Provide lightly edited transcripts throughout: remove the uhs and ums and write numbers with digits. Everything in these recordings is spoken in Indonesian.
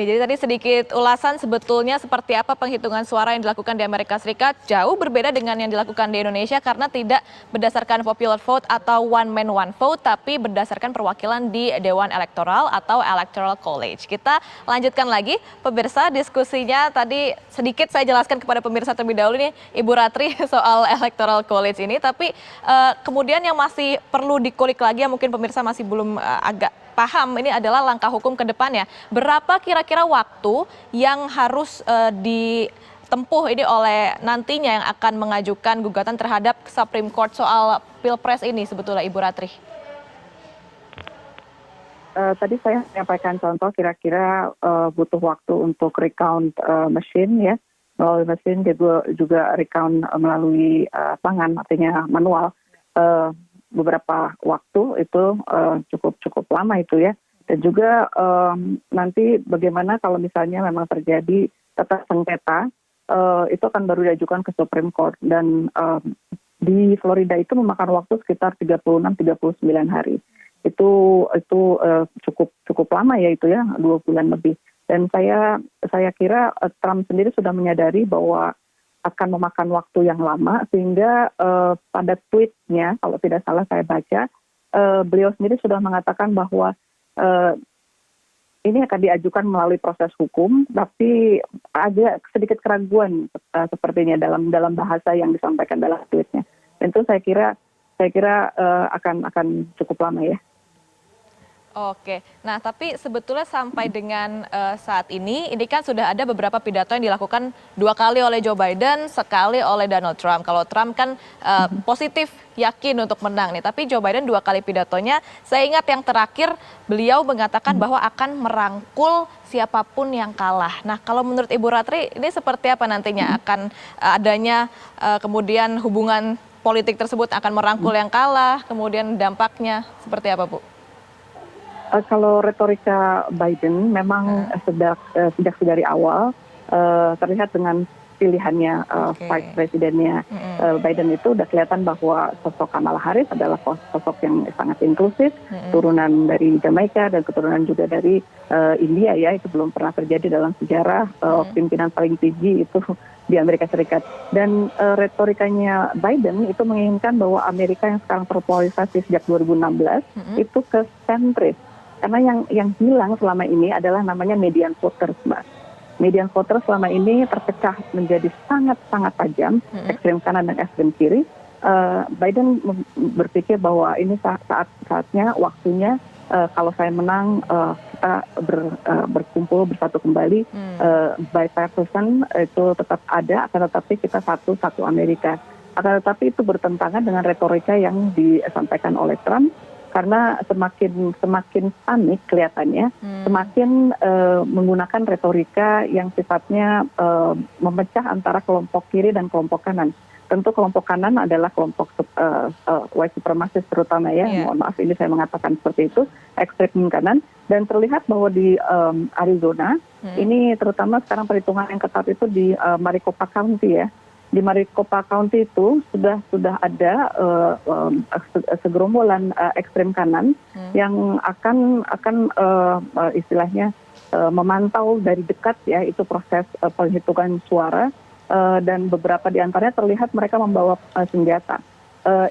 Jadi tadi sedikit ulasan sebetulnya seperti apa penghitungan suara yang dilakukan di Amerika Serikat jauh berbeda dengan yang dilakukan di Indonesia karena tidak berdasarkan popular vote atau one man one vote tapi berdasarkan perwakilan di Dewan Elektoral atau Electoral College. Kita lanjutkan lagi pemirsa diskusinya tadi sedikit saya jelaskan kepada pemirsa terlebih dahulu nih Ibu Ratri soal Electoral College ini tapi kemudian yang masih perlu dikulik lagi yang mungkin pemirsa masih belum agak paham ini adalah langkah hukum ke depannya. Berapa kira-kira waktu yang harus ditempuh ini oleh nantinya yang akan mengajukan gugatan terhadap Supreme Court soal Pilpres ini sebetulnya Ibu Ratri? Tadi saya menyampaikan contoh kira-kira butuh waktu untuk recount mesin ya. Melalui mesin juga recount melalui tangan artinya manual. Beberapa waktu itu cukup lama itu ya. Dan juga nanti bagaimana kalau misalnya memang terjadi tata sengketa, itu akan baru diajukan ke Supreme Court. Dan di Florida itu memakan waktu sekitar 36-39 hari. Itu cukup lama ya itu ya, 2 bulan lebih. Dan saya kira Trump sendiri sudah menyadari bahwa akan memakan waktu yang lama sehingga pada tweetnya kalau tidak salah saya baca beliau sendiri sudah mengatakan bahwa ini akan diajukan melalui proses hukum tapi ada sedikit keraguan sepertinya dalam bahasa yang disampaikan dalam tweetnya. Dan itu saya kira akan cukup lama ya. Oke, nah tapi sebetulnya sampai dengan saat ini kan sudah ada beberapa pidato yang dilakukan 2 kali oleh Joe Biden, sekali oleh Donald Trump. Kalau Trump kan positif yakin untuk menang nih, tapi Joe Biden 2 kali pidatonya, saya ingat yang terakhir beliau mengatakan bahwa akan merangkul siapapun yang kalah. Nah kalau menurut Ibu Ratri ini seperti apa nantinya akan adanya kemudian hubungan politik tersebut akan merangkul yang kalah, kemudian dampaknya seperti apa Bu? Kalau retorika Biden memang sejak dari awal terlihat dengan pilihannya vice presidennya Biden itu udah kelihatan bahwa sosok Kamala Harris adalah sosok yang sangat inklusif, turunan dari Jamaika dan keturunan juga dari India ya, itu belum pernah terjadi dalam sejarah pimpinan paling tinggi itu di Amerika Serikat. Dan retorikanya Biden itu menginginkan bahwa Amerika yang sekarang terpolarisasi sejak 2016 itu ke sentris. Karena yang hilang selama ini adalah namanya median voters, Mbak. Median voters selama ini terpecah menjadi sangat-sangat tajam, ekstrem kanan dan ekstrem kiri. Biden berpikir bahwa ini saatnya, waktunya kalau saya menang kita berkumpul bersatu kembali. Bipartisan itu tetap ada, akan tetapi kita satu Amerika. Akan tetapi itu bertentangan dengan retorika yang disampaikan oleh Trump. Karena semakin panik kelihatannya, semakin menggunakan retorika yang sifatnya memecah antara kelompok kiri dan kelompok kanan. Tentu kelompok kanan adalah kelompok white supremacist terutama ya, mohon maaf ini saya mengatakan seperti itu, ekstrem kanan. Dan terlihat bahwa di Arizona, ini terutama sekarang perhitungan yang ketat itu di Maricopa County ya. Di Maricopa County itu sudah ada segerombolan ekstrem kanan yang akan istilahnya memantau dari dekat ya itu proses penghitungan suara dan beberapa di antaranya terlihat mereka membawa senjata.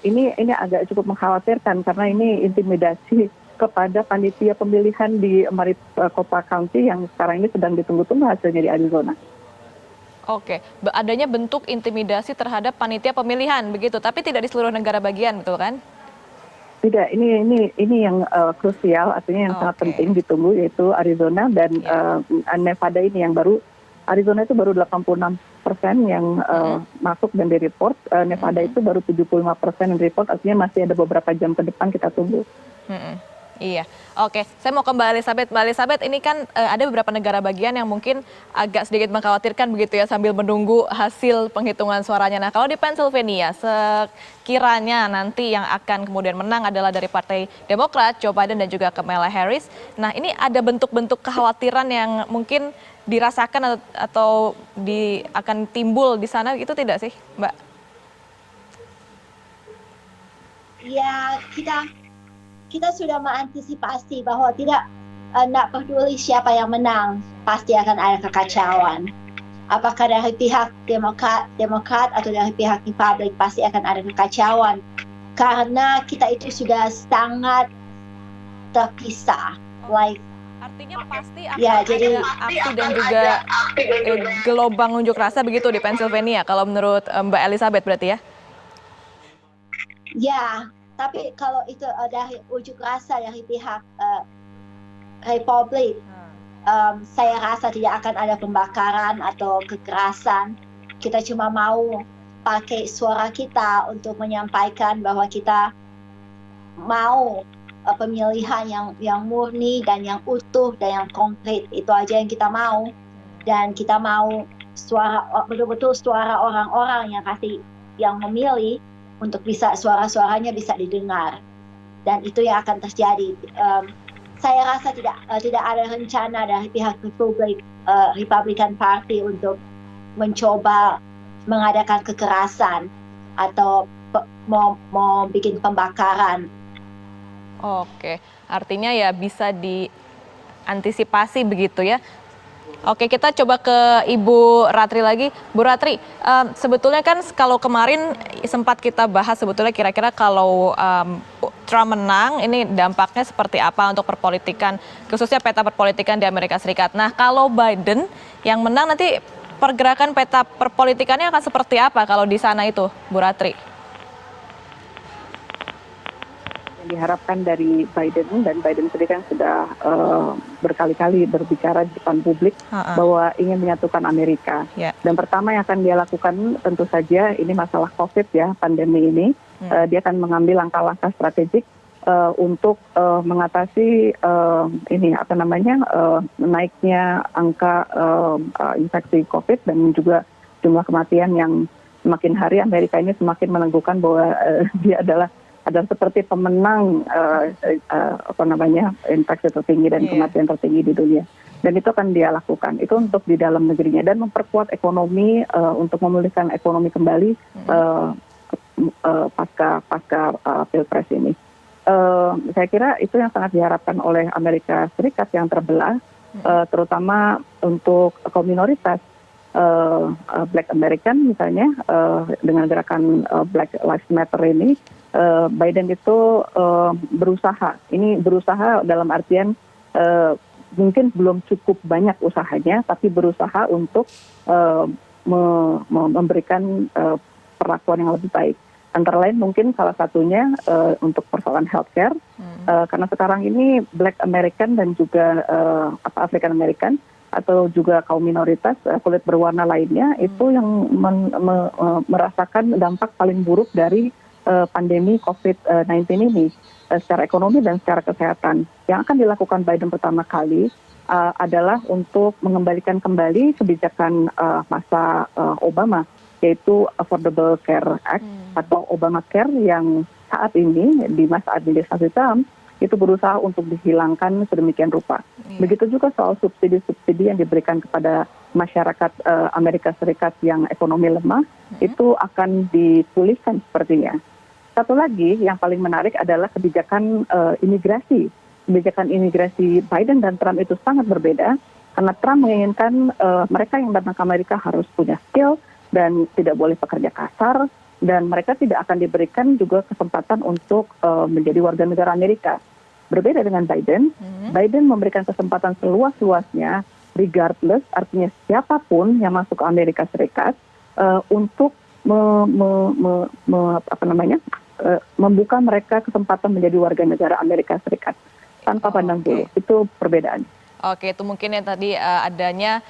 Ini agak cukup mengkhawatirkan karena ini intimidasi kepada panitia pemilihan di Maricopa County yang sekarang ini sedang ditunggu-tunggu hasilnya di Arizona. Oke, adanya bentuk intimidasi terhadap panitia pemilihan begitu, tapi tidak di seluruh negara bagian, betul kan? Tidak, ini yang krusial, artinya yang sangat penting ditunggu yaitu Arizona dan Nevada ini yang baru. Arizona itu baru 86% yang masuk dan di-report, Nevada itu baru 75% yang di-report, artinya masih ada beberapa jam ke depan kita tunggu. Iya, oke. Saya mau ke Mbak Elizabeth. Mbak Elizabeth, ini kan ada beberapa negara bagian yang mungkin agak sedikit mengkhawatirkan begitu ya sambil menunggu hasil penghitungan suaranya. Nah, kalau di Pennsylvania, sekiranya nanti yang akan kemudian menang adalah dari Partai Demokrat, Joe Biden dan juga Kamala Harris. Nah, ini ada bentuk-bentuk kekhawatiran yang mungkin dirasakan atau akan timbul di sana, itu tidak sih, Mbak? Ya, kita sudah mengantisipasi bahwa tidak peduli siapa yang menang. pasti akan ada kekacauan. Apakah dari pihak Demokrat atau dari pihak Republik, pasti akan ada kekacauan. Karena kita itu sudah sangat terpisah. Artinya pasti akan Ya, jadi ada aksi dan juga gelombang unjuk rasa begitu di Pennsylvania, kalau menurut Mbak Elizabeth berarti ya? ya, tapi kalau itu dari unjuk rasa dari pihak Republik, saya rasa tidak akan ada pembakaran atau kekerasan. Kita cuma mau pakai suara kita untuk menyampaikan bahwa kita mau pemilihan yang murni dan yang utuh dan yang konkret. Itu aja yang kita mau. Dan kita mau betul-betul suara orang-orang yang memilih untuk bisa suara-suaranya bisa didengar. Dan itu yang akan terjadi. Saya rasa tidak ada rencana dari pihak Republican Party untuk mencoba mengadakan kekerasan atau mau bikin pembakaran. Oke, artinya ya bisa diantisipasi begitu ya. Oke, kita coba ke Ibu Ratri lagi. Bu Ratri, sebetulnya kan kalau kemarin sempat kita bahas sebetulnya kira-kira kalau Trump menang, ini dampaknya seperti apa untuk perpolitikan, khususnya peta perpolitikan di Amerika Serikat. Nah, kalau Biden yang menang nanti pergerakan peta perpolitikannya akan seperti apa kalau di sana itu, Bu Ratri? Yang diharapkan dari Biden, dan Biden sendiri kan sudah berkali-kali berbicara di depan publik bahwa ingin menyatukan Amerika. Dan pertama yang akan dia lakukan tentu saja ini masalah COVID ya, pandemi ini. Dia akan mengambil langkah-langkah strategik untuk mengatasi naiknya angka infeksi COVID dan juga jumlah kematian yang semakin hari Amerika ini semakin menentukan bahwa dia adalah seperti pemenang infeksi tertinggi dan kematian tertinggi di dunia. Dan itu akan dia lakukan. Itu untuk di dalam negerinya dan memperkuat ekonomi untuk memulihkan ekonomi kembali pasca Pilpres ini. Saya kira itu yang sangat diharapkan oleh Amerika Serikat yang terbelah, terutama untuk kaum minoritas. Black American misalnya dengan gerakan Black Lives Matter ini, Biden itu berusaha dalam artian mungkin belum cukup banyak usahanya, tapi berusaha untuk memberikan perlakuan yang lebih baik. Antara lain mungkin salah satunya untuk persoalan healthcare, karena sekarang ini Black American dan juga African American atau juga kaum minoritas kulit berwarna lainnya itu yang merasakan dampak paling buruk dari pandemi COVID-19 ini secara ekonomi dan secara kesehatan. Yang akan dilakukan Biden pertama kali adalah untuk mengembalikan kembali kebijakan masa Obama, yaitu Affordable Care Act atau Obamacare yang saat ini di masa administrasi Trump itu berusaha untuk dihilangkan sedemikian rupa. Begitu juga soal subsidi-subsidi yang diberikan kepada masyarakat Amerika Serikat yang ekonomi lemah, itu akan dipulihkan sepertinya. Satu lagi yang paling menarik adalah kebijakan imigrasi. Kebijakan imigrasi Biden dan Trump itu sangat berbeda, karena Trump menginginkan mereka yang datang ke Amerika harus punya skill dan tidak boleh pekerja kasar, dan mereka tidak akan diberikan juga kesempatan untuk menjadi warga negara Amerika. Berbeda dengan Biden, Biden memberikan kesempatan seluas-luasnya, regardless, artinya siapapun yang masuk ke Amerika Serikat, untuk membuka mereka kesempatan menjadi warga negara Amerika Serikat tanpa pandang bulu. Itu perbedaan. Oke, itu mungkin yang tadi adanya